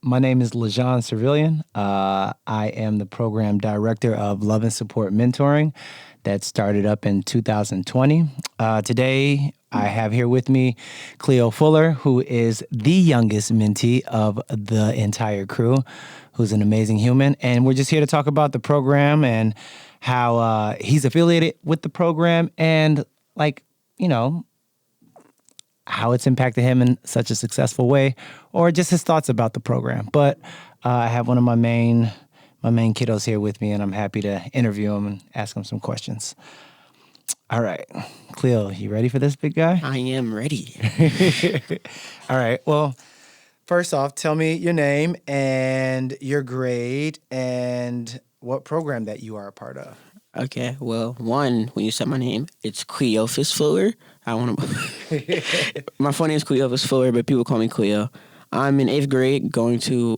My name is LaJean Servilian. I am the program director of Love and Support Mentoring that started up in 2020. Today, I have here with me Cleo Fuller, who is the youngest mentee of the entire crew, who's an amazing human. And we're just here to talk about the program and how he's affiliated with the program and, how it's impacted him in such a successful way, or just his thoughts about the program. But I have one of my main kiddos here with me, and I'm happy to interview him and ask him some questions. All right, Cleo, you ready for this, big guy? I am ready. All right. Well, first off, tell me your name and your grade and what program that you are a part of. Okay, well, when you said my name, it's Cleo Fuller. My full name is Cleo Fuller, but people call me Cleo. I'm in 8th grade, going to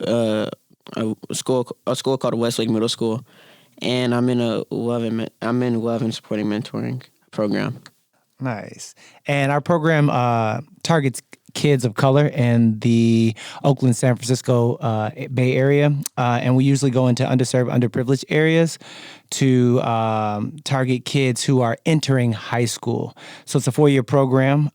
a school called Westlake Middle School, and I'm in love and supporting mentoring program. Nice. And our program targets kids of color in the Oakland, San Francisco Bay Area. And we usually go into underserved, underprivileged areas to target kids who are entering high school. So it's a 4-year program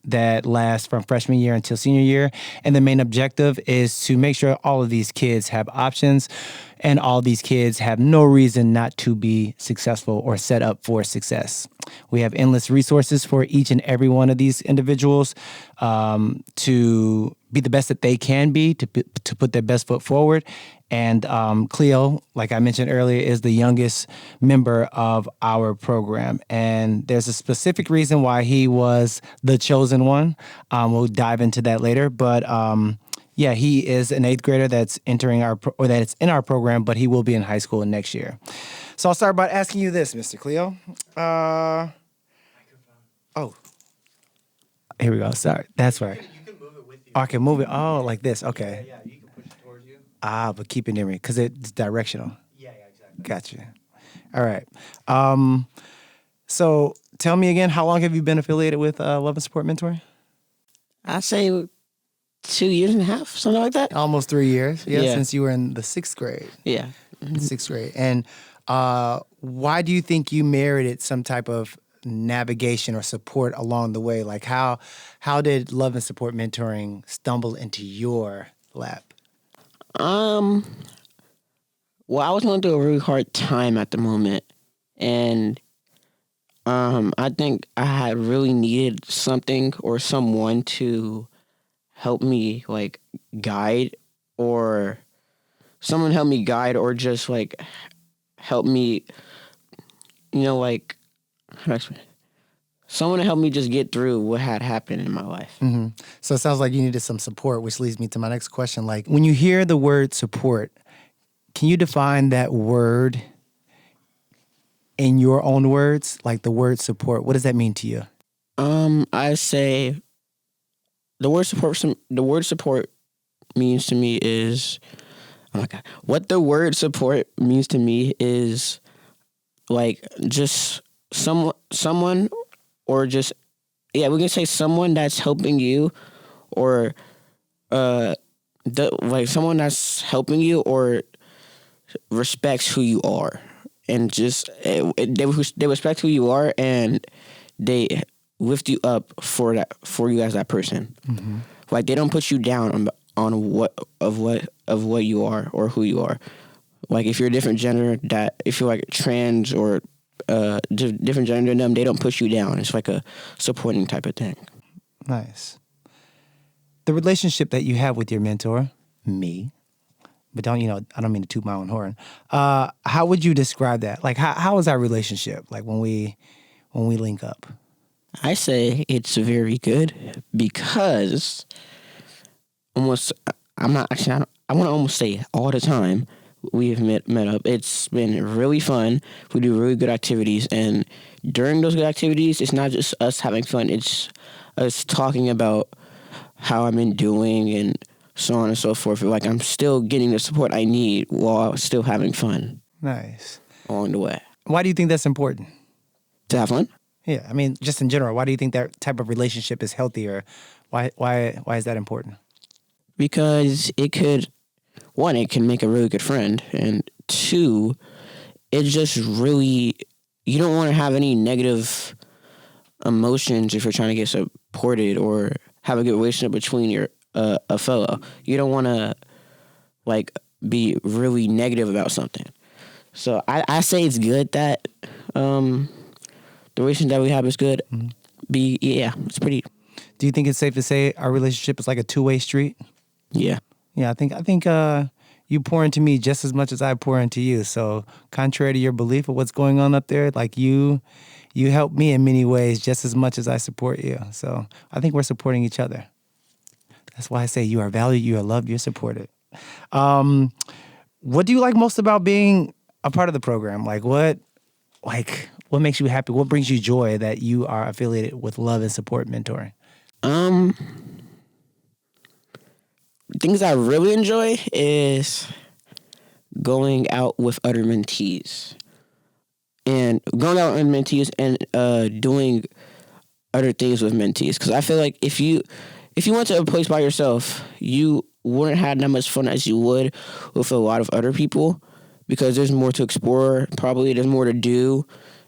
that lasts from freshman year until senior year. And the main objective is to make sure all of these kids have options and all these kids have no reason not to be successful or set up for success. We have endless resources for each and every one of these individuals to be the best that they can be, to put their best foot forward. And Cleo, like I mentioned earlier, is the youngest member of our program. And there's a specific reason why he was the chosen one. We'll dive into that later. But yeah, he is an 8th grader that's entering that's in our program, but he will be in high school next year. So I'll start by asking you this, Mr. Cleo. Here we go. Sorry. That's right. You can move it with you. I can move it. Oh, like this. Okay. Yeah, you can push it towards you. But keep it near me because it's directional. Yeah, exactly. Gotcha. All right. So tell me again, how long have you been affiliated with Love and Support Mentoring? I say 2.5 years, something like that. Almost 3 years. Yeah, Yeah. since you were in the 6th grade. Yeah. Sixth grade. And why do you think you merited some type of navigation or support along the way? Like how did Love and Support Mentoring stumble into your lap? Well, I was going through a really hard time at the moment, and I think I had really needed something or someone to help me guide, or someone help me guide, or just help me, how do I explain it? Someone to help me just get through what had happened in my life. Mm-hmm. So it sounds like you needed some support, which leads me to my next question. Like, when you hear the word support, can you define that word in your own words? Like the word support, what does that mean to you? I say the word support means to me is, oh my God, what the word support means to me is just someone, or just, yeah, we can say someone that's helping you, or someone that's helping you or respects who you are, and just they respect who you are, and they lift you up for you as that person. Mm-hmm. They don't put you down on what you are or who you are. If you're a different gender, that if you're trans or different gender than them, they don't push you down. It's like a supporting type of thing. Nice. The relationship that you have with your mentor, me, but I don't mean to toot my own horn. How would you describe that? How is our relationship? When we link up? I say it's very good because I want to almost say all the time we've met up. It's been really fun. We do really good activities, and during those good activities, it's not just us having fun. It's us talking about how I've been doing and so on and so forth. I'm still getting the support I need while still having fun. Nice. Along the way. Why do you think that's important? To have fun? Yeah, I mean, just in general, why do you think that type of relationship is healthier? Why is that important? because it can make a really good friend, and two, it just really, you don't want to have any negative emotions if you're trying to get supported or have a good relationship between your a fellow. You don't want to like be really negative about something. So I say it's good that the relationship that we have is good. It's pretty. Do you think it's safe to say our relationship is like a two-way street? Yeah. Yeah, I think you pour into me just as much as I pour into you. So contrary to your belief of what's going on up there, like you help me in many ways just as much as I support you. So I think we're supporting each other. That's why I say you are valued, you are loved, you're supported. What do you like most about being a part of the program? What makes you happy? What brings you joy that you are affiliated with Love and Support Mentoring? Um, Things I really enjoy is going out with other mentees and doing other things with mentees. Because I feel like if you went to a place by yourself, you wouldn't have that much fun as you would with a lot of other people, because there's more to explore. Probably there's more to do,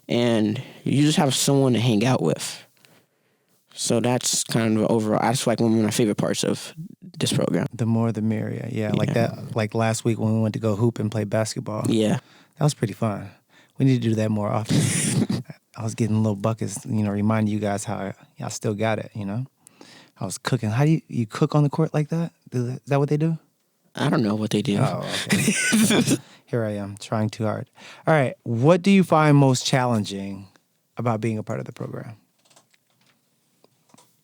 and you just have someone to hang out with. So that's kind of overall. That's like one of my favorite parts of this program. The more the merrier. Yeah, like that. Like last week when we went to go hoop and play basketball. Yeah. That was pretty fun. We need to do that more often. I was getting little buckets, reminding you guys how y'all still got it, I was cooking. How do you cook on the court like that? Is that what they do? I don't know what they do. Oh, okay. Here I am, trying too hard. All right. What do you find most challenging about being a part of the program?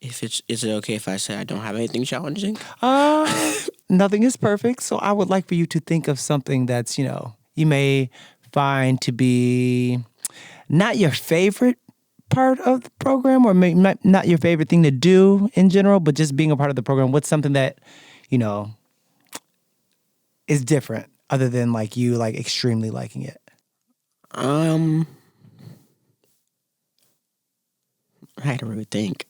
Is it okay if I say I don't have anything challenging? Nothing is perfect. So I would like for you to think of something that's, you may find to be not your favorite part of the program, or maybe not your favorite thing to do in general, but just being a part of the program. What's something that, is different other than like you like extremely liking it? I had to really think.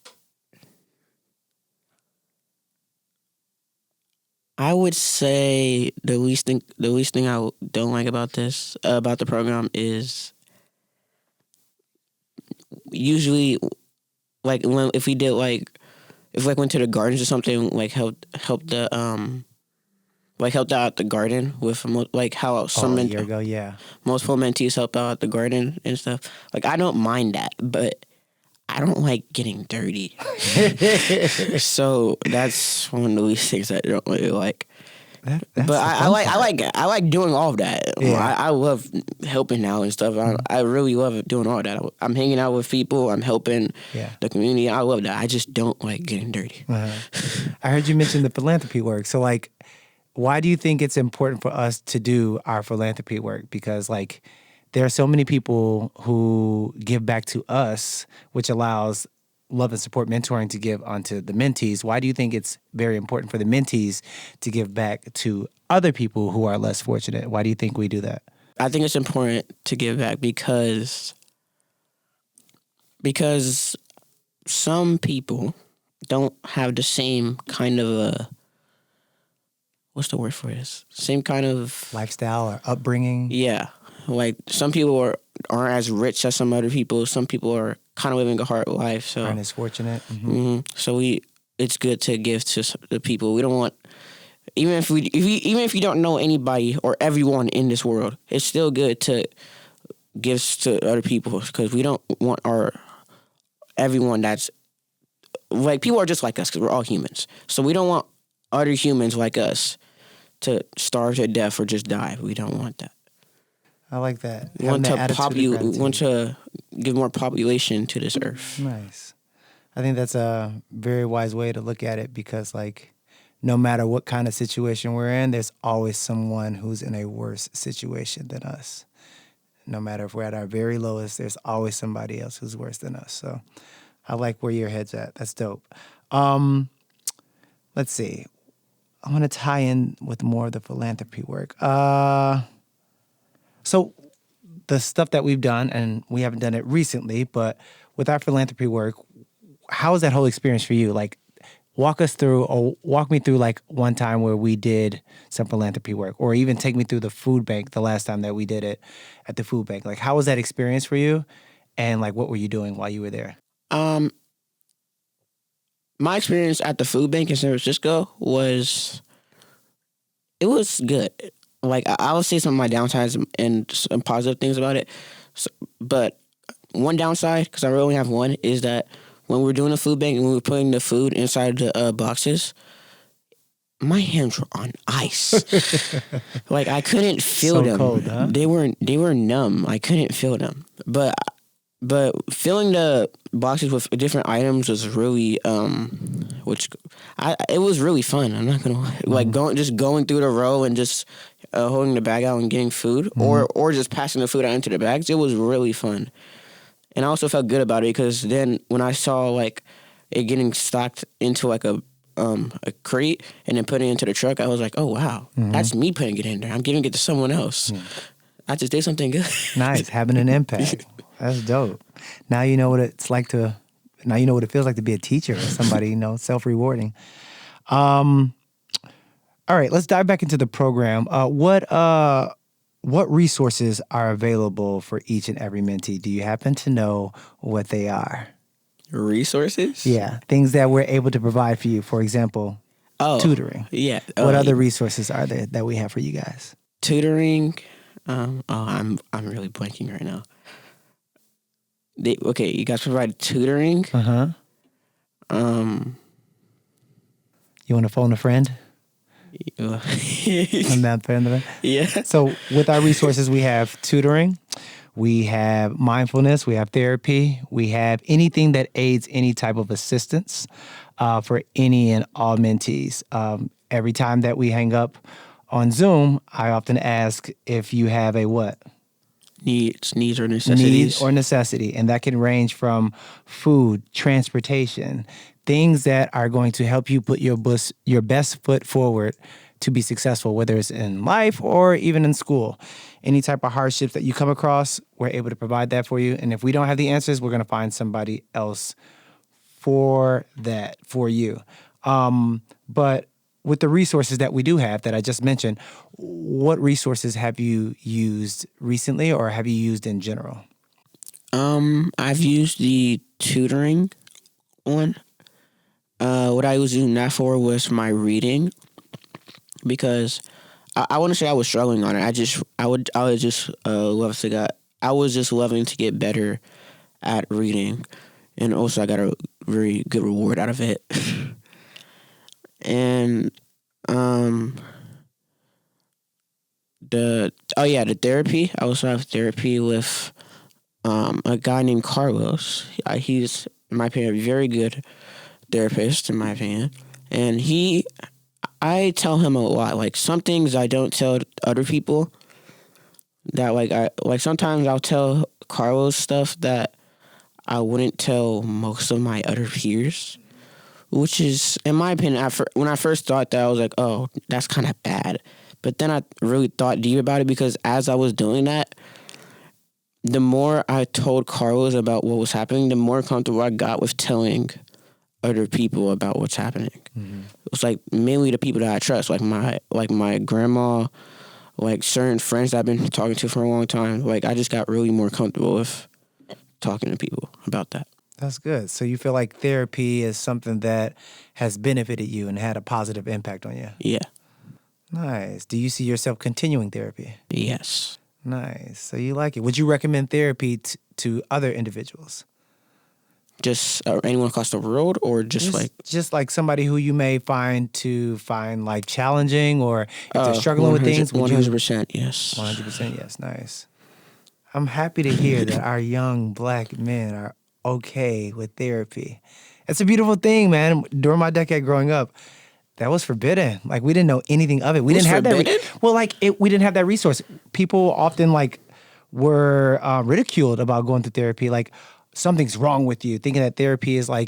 I would say the least thing I don't like about the program is usually like if we went to the gardens or something, like helped out at the garden with like how some a year ago, yeah. multiple mentees help out at the garden and stuff. Like I don't mind that, but I don't like getting dirty. So that's one of the least things I don't really like. But I like doing all of that. Yeah. I love helping out and stuff. I really love doing all that. I'm hanging out with people. I'm helping the community. I love that. I just don't like getting dirty. I heard you mention the philanthropy work. So like, why do you think it's important for us to do our philanthropy work? Because like, there are so many people who give back to us, which allows Love and Support Mentoring to give onto the mentees. Why do you think it's very important for the mentees to give back to other people who are less fortunate? Why do you think we do that? I think it's important to give back because some people don't have the same kind of what's the word for this? Same kind of Lifestyle or upbringing? Yeah. Like some people aren't as rich as some other people. Some people are kind of living a hard life. So Aren't as fortunate. So it's good to give to the people. We don't want, even if you don't know anybody or everyone in this world, it's still good to give to other people, because we don't want everyone that's like, people are just like us because we're all humans. So we don't want other humans like us to starve to death or just die. We don't want that. I like that. We want to give more population to this earth. Nice. I think that's a very wise way to look at it, because like, no matter what kind of situation we're in, there's always someone who's in a worse situation than us. No matter if we're at our very lowest, there's always somebody else who's worse than us. So I like where your head's at. That's dope. Let's see. I want to tie in with more of the philanthropy work. So the stuff that we've done, and we haven't done it recently, but with our philanthropy work, how was that whole experience for you? Like, walk me through like one time where we did some philanthropy work, or even take me through the food bank the last time that we did it at the food bank. Like, how was that experience for you? And like, what were you doing while you were there? Um, my experience at the food bank in San Francisco it was good. Like I would say some of my downsides and some positive things about it. But one downside, because I really only have one, is that when we were doing the food bank and we were putting the food inside the boxes, my hands were on ice. Like I couldn't feel So them. cold, huh? They were numb. I couldn't feel them. But filling the boxes with different items was really it was really fun. I'm not gonna lie. Like going through the row and just holding the bag out and getting food, or just passing the food out into the bags. It was really fun, and I also felt good about it because then when I saw like it getting stocked into like a crate and then putting it into the truck, I was like, oh wow, that's me putting it in there. I'm giving it to someone else. I just did something good. Nice, having an impact. That's dope. Now you know what it's like now you know what it feels like to be a teacher or somebody, self-rewarding. All right, let's dive back into the program. What resources are available for each and every mentee? Do you happen to know what they are? Resources? Yeah, things that we're able to provide for you. For example, tutoring. Yeah. What other resources are there that we have for you guys? Tutoring? I'm really blanking right now. You guys provide tutoring. You want to phone a friend? I'm not fan of that. Yeah. So with our resources, we have tutoring, we have mindfulness, we have therapy, we have anything that aids any type of assistance for any and all mentees. Every time that we hang up on Zoom, I often ask if you have a what? Needs or necessities. Need or necessity. And that can range from food, transportation, things that are going to help you put your best foot forward to be successful, whether it's in life or even in school. Any type of hardships that you come across, we're able to provide that for you. And if we don't have the answers, we're going to find somebody else for that, for you. But with the resources that we do have that I just mentioned, what resources have you used recently or have you used in general? I've used the tutoring one. What I was using that for was my reading, because I want to say I was struggling on it. I was just loving to get better at reading, and also I got a very good reward out of it. And the therapy. I also have therapy with a guy named Carlos. He's, in my opinion, a very good therapist, in my opinion. And I tell him a lot. Like some things I don't tell other people. That sometimes I'll tell Carlos stuff that I wouldn't tell most of my other peers. Which is, in my opinion, when I first thought that, I was like, oh, that's kind of bad. But then I really thought deep about it, because as I was doing that, the more I told Carlos about what was happening, the more comfortable I got with telling other people about what's happening. Mm-hmm. It was like mainly the people that I trust, like my grandma, like certain friends that I've been talking to for a long time. Like I just got really more comfortable with talking to people about that. That's good. So you feel like therapy is something that has benefited you and had a positive impact on you? Yeah. Nice. Do you see yourself continuing therapy? Yes. Nice. So you like it. Would you recommend therapy to other individuals? Just anyone across the world, or just like somebody who you may find life challenging, or if they're struggling with things? 100%, yes. 100% yes. Nice. I'm happy to hear that our young black men are okay with therapy. It's a beautiful thing, man. During my decade growing up, that was forbidden. Like we didn't know anything of it. We didn't have forbidden? that. We didn't have that resource. People often were ridiculed about going to therapy. Like something's wrong with you, thinking that therapy is a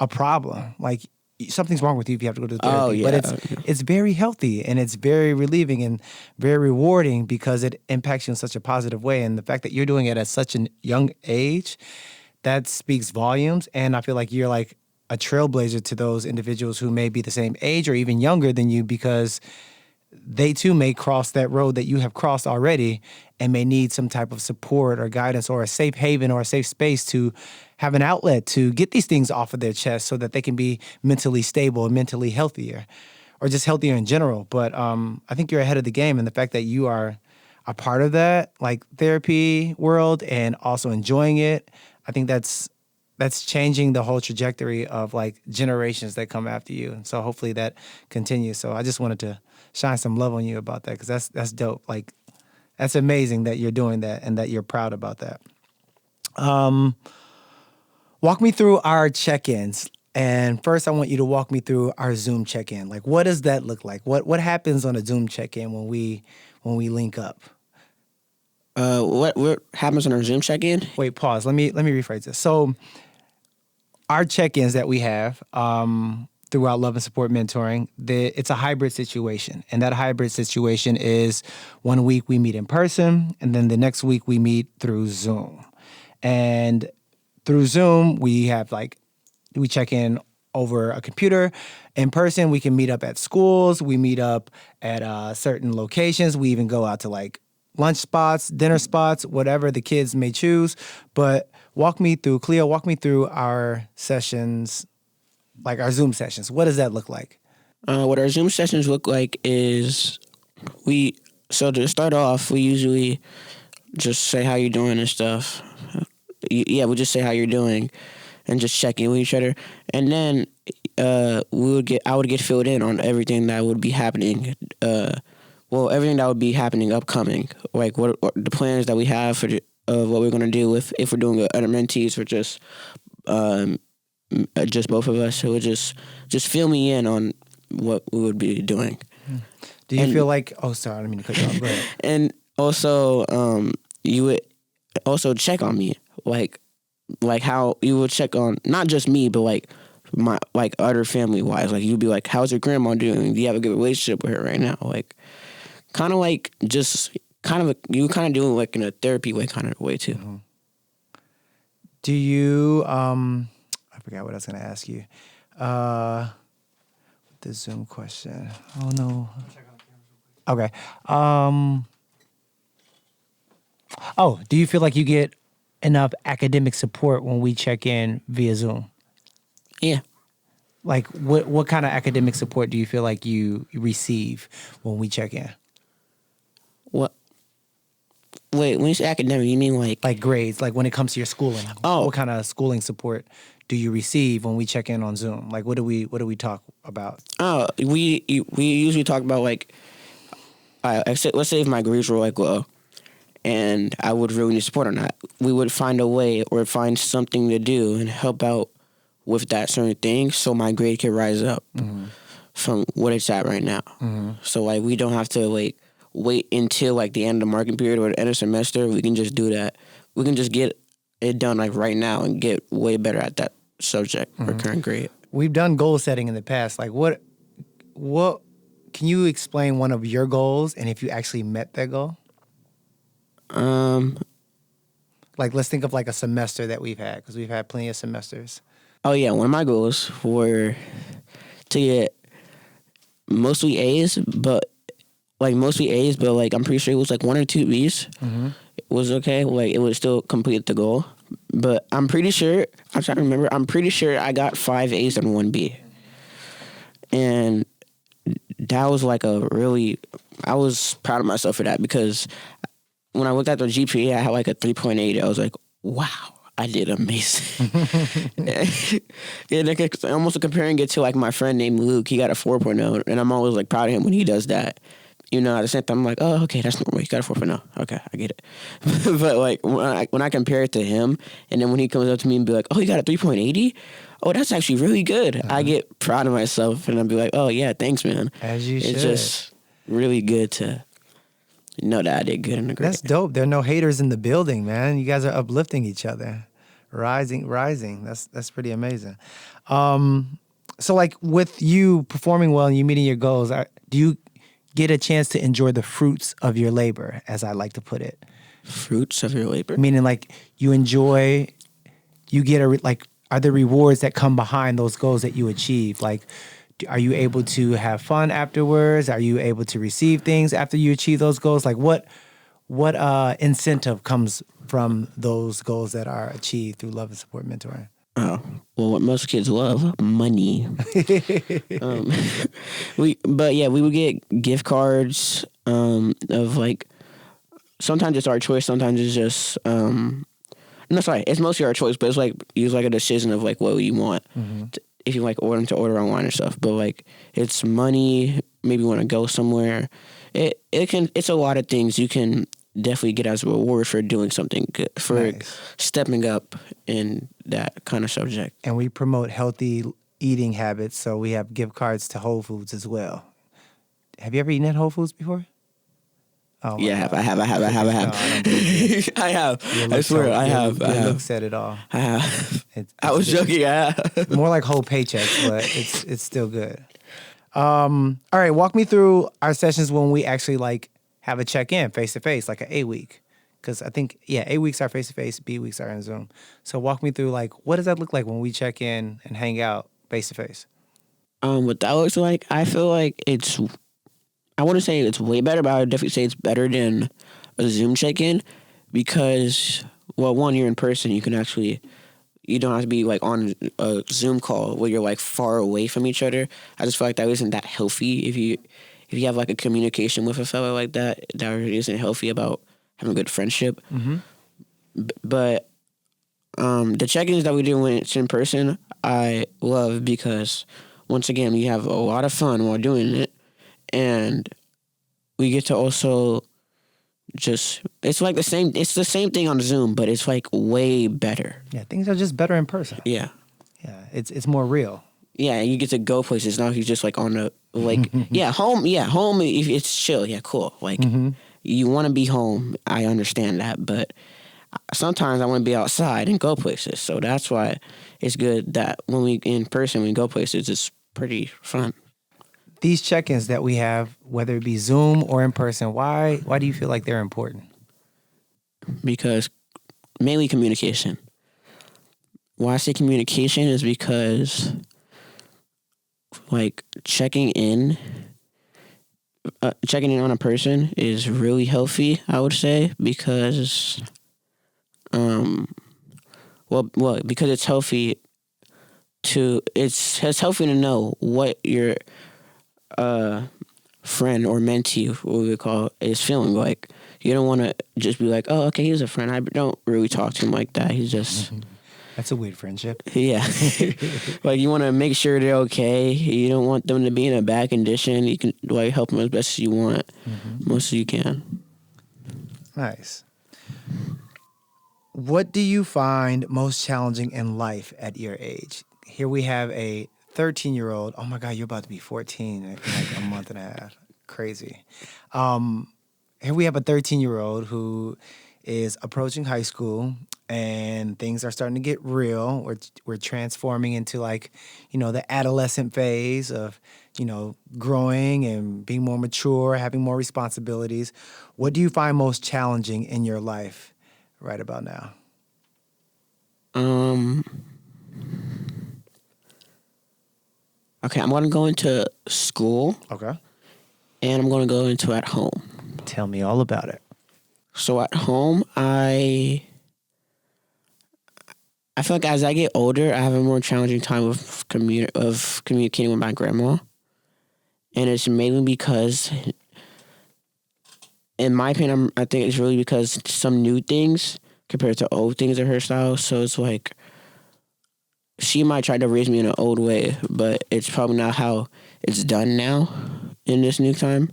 problem. Like something's wrong with you if you have to go to therapy. Oh, yeah. But it's very healthy and it's very relieving and very rewarding because it impacts you in such a positive way. And the fact that you're doing it at such a young age, that speaks volumes. And I feel like you're a trailblazer to those individuals who may be the same age or even younger than you, because they too may cross that road that you have crossed already and may need some type of support or guidance or a safe haven or a safe space to have an outlet to get these things off of their chest so that they can be mentally stable and mentally healthier or just healthier in general. But I think you're ahead of the game, and the fact that you are a part of that like therapy world and also enjoying it, I think that's changing the whole trajectory of like generations that come after you. And so hopefully that continues. So I just wanted to shine some love on you about that, because that's dope. Like, that's amazing that you're doing that and that you're proud about that. Walk me through our check-ins. And first, I want you to walk me through our Zoom check-in. Like, what does that look like? What happens on a Zoom check-in when we link up? What happens on our Zoom check-in? Wait, pause. Let me rephrase this. So, our check-ins that we have throughout Love and Support Mentoring, it's a hybrid situation. And that hybrid situation is 1 week we meet in person, and then the next week we meet through Zoom. And through Zoom, we check in over a computer. In person, we can meet up at schools. We meet up at certain locations. We even go out to like lunch spots, dinner spots, whatever the kids may choose. But Cleo, walk me through our sessions, like our Zoom sessions. What does that look like? What our Zoom sessions look like is so to start off, we usually just say how you're doing and stuff. Yeah, we just say how you're doing and just check in with each other. And then I would get filled in on everything that would be happening. Everything that would be happening upcoming, like what the plans that we have for what we're gonna do if we're doing other mentees or just both of us. So it would just fill me in on what we would be doing. Do you feel like? Oh, sorry, I didn't mean to cut you off. Go ahead. And also, you would also check on me, like how you would check on not just me, but like my other family wise. Like you'd be like, "How's your grandma doing? Do you have a good relationship with her right now?" Like, kind of like you kind of doing like in a therapy way, kind of way too. Mm-hmm. Do you? I forgot what I was going to ask you. The Zoom question. Oh no. Okay. Do you feel like you get enough academic support when we check in via Zoom? Yeah. Like, what kind of academic support do you feel like you receive when we check in? What? Wait, when you say academic, you mean like grades? Like when it comes to your schooling? Oh, what kind of schooling support do you receive when we check in on Zoom? Like, what do we talk about? Oh, we usually talk about like, let's say if my grades were like low, and I would really need support on that, we would find a way or find something to do and help out with that certain thing, so my grade can rise up from what it's at right now. Mm-hmm. So like we don't have to like wait until like the end of the marking period or the end of semester. We can just do that. We can just get it done like right now and get way better at that subject or current grade. We've done goal setting in the past. Like what can you explain one of your goals and if you actually met that goal? Like let's think of like a semester that we've had, because we've had plenty of semesters. Oh yeah, one of my goals were to get mostly A's, but I'm pretty sure it was like 1 or 2 B's. Mm-hmm. It was okay. Like it would still complete the goal, but I'm trying to remember. I'm pretty sure I got 5 A's and 1 B, and that was like I was proud of myself for that, because when I looked at the GPA, I had like a 3.8. I was like, wow, I did amazing. And almost comparing it to like my friend named Luke, he got a 4.0, and I'm always like proud of him when he does that. You know, at the same time, I'm like, oh, okay, that's normal. He got a 4.0. Okay, I get it. But like when I compare it to him, and then when he comes up to me and be like, oh, he got a 3.80? Oh, that's actually really good. Uh-huh. I get proud of myself, and I'll be like, oh, yeah, thanks, man. As you should. It's just really good to know that I did good in the grade. That's dope. There are no haters in the building, man. You guys are uplifting each other. Rising. That's pretty amazing. So like with you performing well and you meeting your goals, do you get a chance to enjoy the fruits of your labor, as I like to put it? Fruits of your labor? Meaning like you get a are there rewards that come behind those goals that you achieve? Like, are you able to have fun afterwards? Are you able to receive things after you achieve those goals? Like, what incentive comes from those goals that are achieved through love and support mentoring? Oh, well, what most kids love, money. We would get gift cards of like, sometimes it's our choice, sometimes it's just no, sorry, it's mostly our choice, but it's like use like a decision of like what you want. If you like order online or stuff, but like it's money, maybe you want to go somewhere. It's a lot of things you can definitely get as a reward for doing something good, for stepping up in that kind of subject. And we promote healthy eating habits, so we have gift cards to Whole Foods as well. Have you ever eaten at Whole Foods before? Oh Yeah, God. I have. No, I don't believe you. I have. Your I looks swear, told- I your- have. Your I look have. said it all. I have. It's I was good. joking. I have. More like whole paychecks, but it's still good. All right, walk me through our sessions when we actually like have a check-in face-to-face, like an A week. Because I think, A weeks are face-to-face, B weeks are in Zoom. So walk me through, like, what does that look like when we check in and hang out face-to-face? What that looks like, I feel like I wouldn't say it's way better, but I would definitely say it's better than a Zoom check-in because, well, one, you're in person. You can actually, you don't have to be like on a Zoom call where you're like far away from each other. I just feel like that isn't that healthy. If you have like a communication with a fellow like that, that really isn't healthy about having a good friendship. But the check-ins that we do when it's in person, I love because once again we have a lot of fun while doing it, and we get to also just it's the same thing on Zoom, but it's like way better. Yeah, things are just better in person. Yeah. Yeah, it's more real. Yeah, and you get to go places. Now you're just like on the like home if it's chill, cool. Like you want to be home, I understand that, but sometimes I want to be outside and go places. So that's why it's good that when we in person, we go places, it's pretty fun. These check-ins that we have, whether it be Zoom or in person, why do you feel like they're important? Because mainly communication. Why I say communication is because like checking in on a person is really healthy, I would say, because because it's healthy it's healthy to know what your friend or mentee, what we would call, is feeling like. You don't want to just be like, oh, okay, he's a friend. I don't really talk to him like that. He's just That's a weird friendship. yeah. Like you want to make sure they're okay. You don't want them to be in a bad condition. You can like help them as best as you want, most as you can. Nice. What do you find most challenging in life at your age? Here we have a 13-year-old. Oh my God, you're about to be 14 in like a month and a half. Crazy. Here we have a 13-year-old who is approaching high school, and things are starting to get real. We're transforming into like, the adolescent phase of, growing and being more mature, having more responsibilities. What do you find most challenging in your life right about now? Okay, I'm going to go into school, Okay. and I'm going to go into at home. Tell me all about it. So at home, I feel like as I get older, I have a more challenging time of communicating with my grandma, and it's mainly because, in my opinion, I think it's really because some new things compared to old things in her style. So it's like she might try to raise me in an old way, but it's probably not how it's done now in this new time.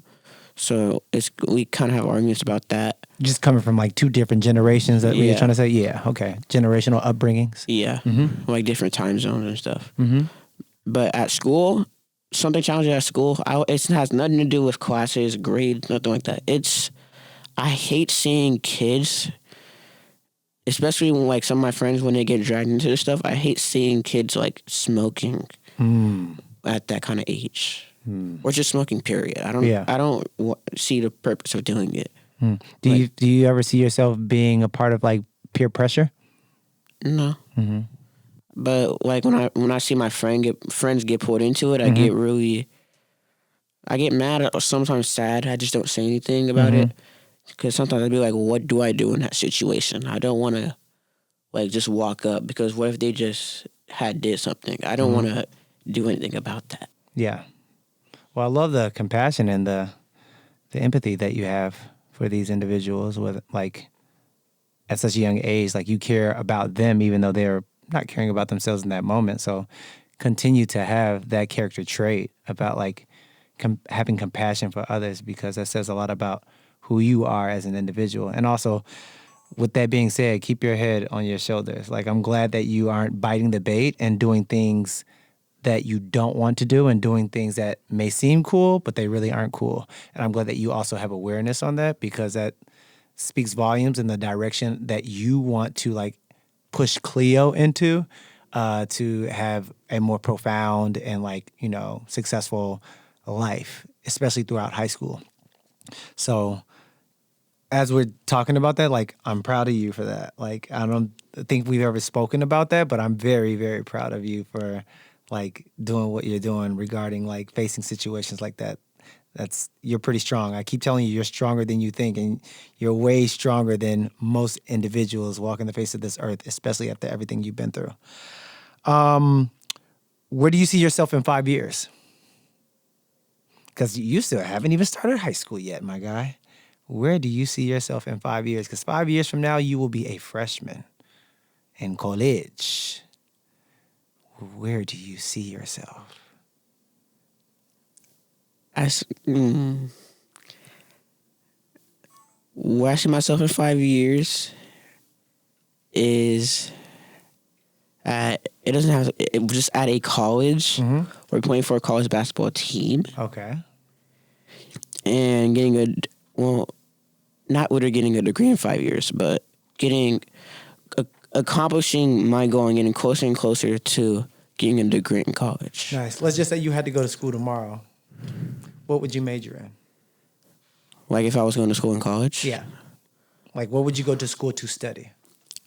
So we kind of have arguments about that. Just coming from like two different generations that we're trying to say? Yeah, okay. Generational upbringings. Yeah, like different time zones and stuff. Mm-hmm. But at school, something challenging at school, it has nothing to do with classes, grades, nothing like that. I hate seeing kids, especially when like some of my friends, when they get dragged into this stuff, I hate seeing kids like smoking at that kind of age. Or just smoking, period. I don't see the purpose of doing it. Do you ever see yourself being a part of like peer pressure? No. But like when I see my friends get pulled into it, I get mad or sometimes sad. I just don't say anything about it because sometimes I'd be like, what do I do in that situation? I don't want to like just walk up because what if they just did something? I don't want to do anything about that. Yeah. Well, I love the compassion and the empathy that you have for these individuals with like at such a young age. Like you care about them even though they're not caring about themselves in that moment. So continue to have that character trait about like having compassion for others because that says a lot about who you are as an individual. And also, with that being said, keep your head on your shoulders. Like I'm glad that you aren't biting the bait and doing things that you don't want to do and doing things that may seem cool, but they really aren't cool. And I'm glad that you also have awareness on that because that speaks volumes in the direction that you want to like push Cleo into to have a more profound and like, successful life, especially throughout high school. So as we're talking about that, like I'm proud of you for that. Like I don't think we've ever spoken about that, but I'm very, very proud of you for like doing what you're doing regarding like facing situations like that. You're pretty strong. I keep telling you you're stronger than you think, and you're way stronger than most individuals walking the face of this earth, especially after everything you've been through. Where do you see yourself in 5 years? Because you still haven't even started high school yet, my guy. Where do you see yourself in 5 years? Because 5 years from now, you will be a freshman in college. Where do you see yourself? Where I see myself in 5 years is just at a college or playing for a college basketball team. Okay. And not really getting a degree in 5 years, but accomplishing my goal and getting closer and closer to getting a degree in college. Nice. Let's just say you had to go to school tomorrow. What would you major in? Like if I was going to school in college? Yeah. Like what would you go to school to study?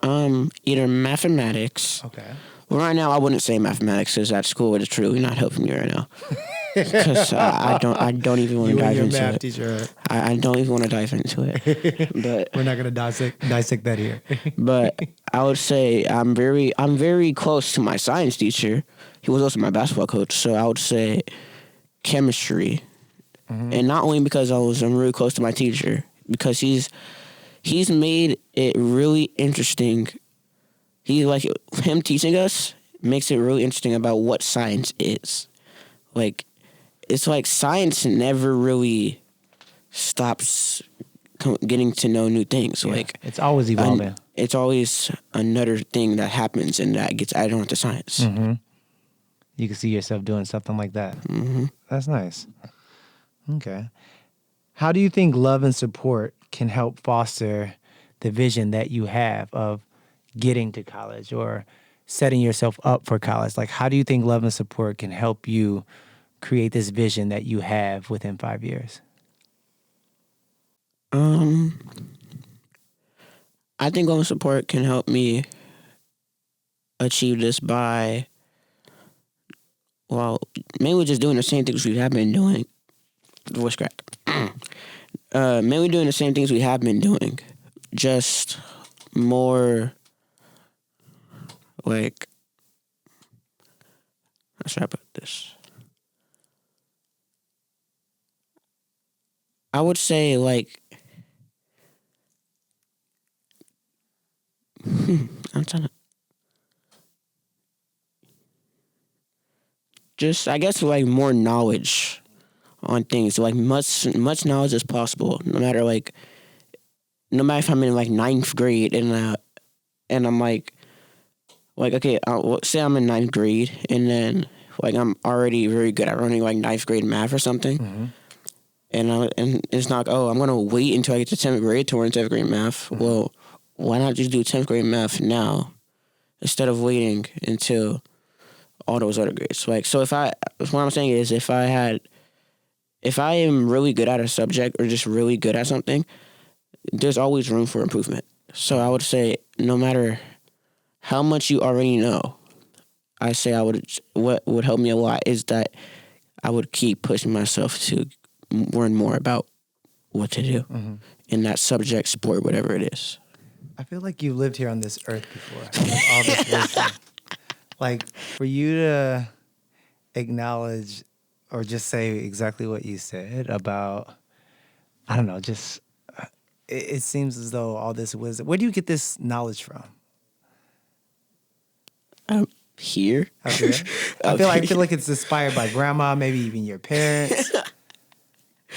Either mathematics. Okay. Well, right now I wouldn't say mathematics because at school it's truly not helping me right now. Because I don't even want to dive into math it. Teacher. I don't even want to dive into it. But we're not gonna dissect that here. But I would say I'm very close to my science teacher. He was also my basketball coach, so I would say chemistry. And not only because I'm really close to my teacher, because he's made it really interesting. Him teaching us makes it really interesting about what science is. Like, it's like science never really stops getting to know new things. Yeah, like it's always evolving. It's always another thing that happens and that gets added on to science. Mm-hmm. You can see yourself doing something like that. Mm-hmm. That's nice. Okay. How do you think love and support can help foster the vision that you have of getting to college or setting yourself up for college? Like, how do you think love and support can help you create this vision that you have within 5 years? I think love and support can help me achieve this by, mainly just doing the same things we have been doing. Voice crack. Mainly doing the same things we have been doing. Just more, like, how should I put this? I would say, like, I'm trying to, just, I guess, like, more knowledge on things, like much knowledge as possible. No matter if I'm in like 9th grade and I'm like okay, say I'm in 9th grade and then like I'm already very good at running like 9th grade math or something, and it's not I'm gonna wait until I get to 10th grade to learn 10th grade math. Well, why not just do 10th grade math now instead of waiting until all those other grades? Like, so what I'm saying is if I am really good at a subject or just really good at something, there's always room for improvement. So I would say no matter how much you already know, I say what would help me a lot is that I would keep pushing myself to learn more about what to do in that subject, sport, whatever it is. I feel like you lived here on this earth before with all this wisdom. Like for you to acknowledge or just say exactly what you said about, I don't know, just it seems as though all this wisdom. Where do you get this knowledge from? Here. Up here? I feel like it's inspired by grandma, maybe even your parents.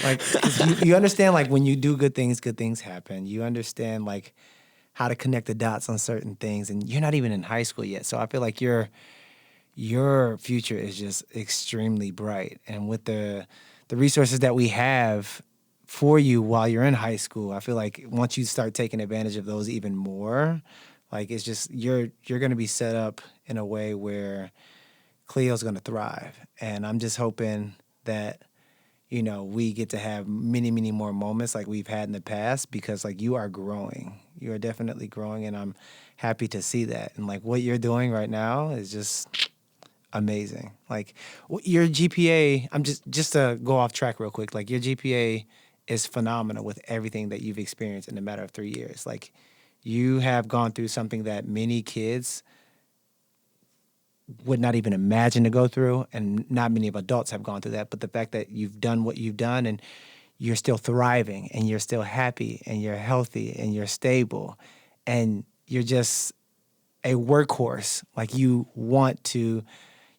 Like 'cause you understand, like when you do good things happen. You understand like how to connect the dots on certain things, and you're not even in high school yet. So I feel like your future is just extremely bright, and with the resources that we have for you while you're in high school, I feel like once you start taking advantage of those even more, like it's just you're going to be set up in a way where Cleo's going to thrive, and I'm just hoping that we get to have many, many more moments like we've had in the past because like you are growing. You are definitely growing, and I'm happy to see that. And like what you're doing right now is just amazing. Like your GPA, I'm just to go off track real quick. Like your GPA is phenomenal with everything that you've experienced in a matter of 3 years. Like you have gone through something that many kids would not even imagine to go through, and not many of adults have gone through that. But the fact that you've done what you've done and you're still thriving and you're still happy and you're healthy and you're stable and you're just a workhorse. Like you want to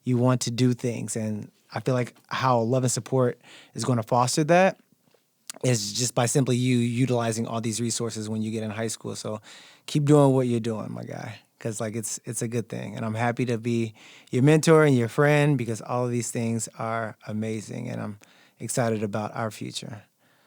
do things, and I feel like how love and support is going to foster that is just by simply you utilizing all these resources when you get in high school. So keep doing what you're doing, my guy, because like it's a good thing, and I'm happy to be your mentor and your friend because all of these things are amazing, and I'm excited about our future.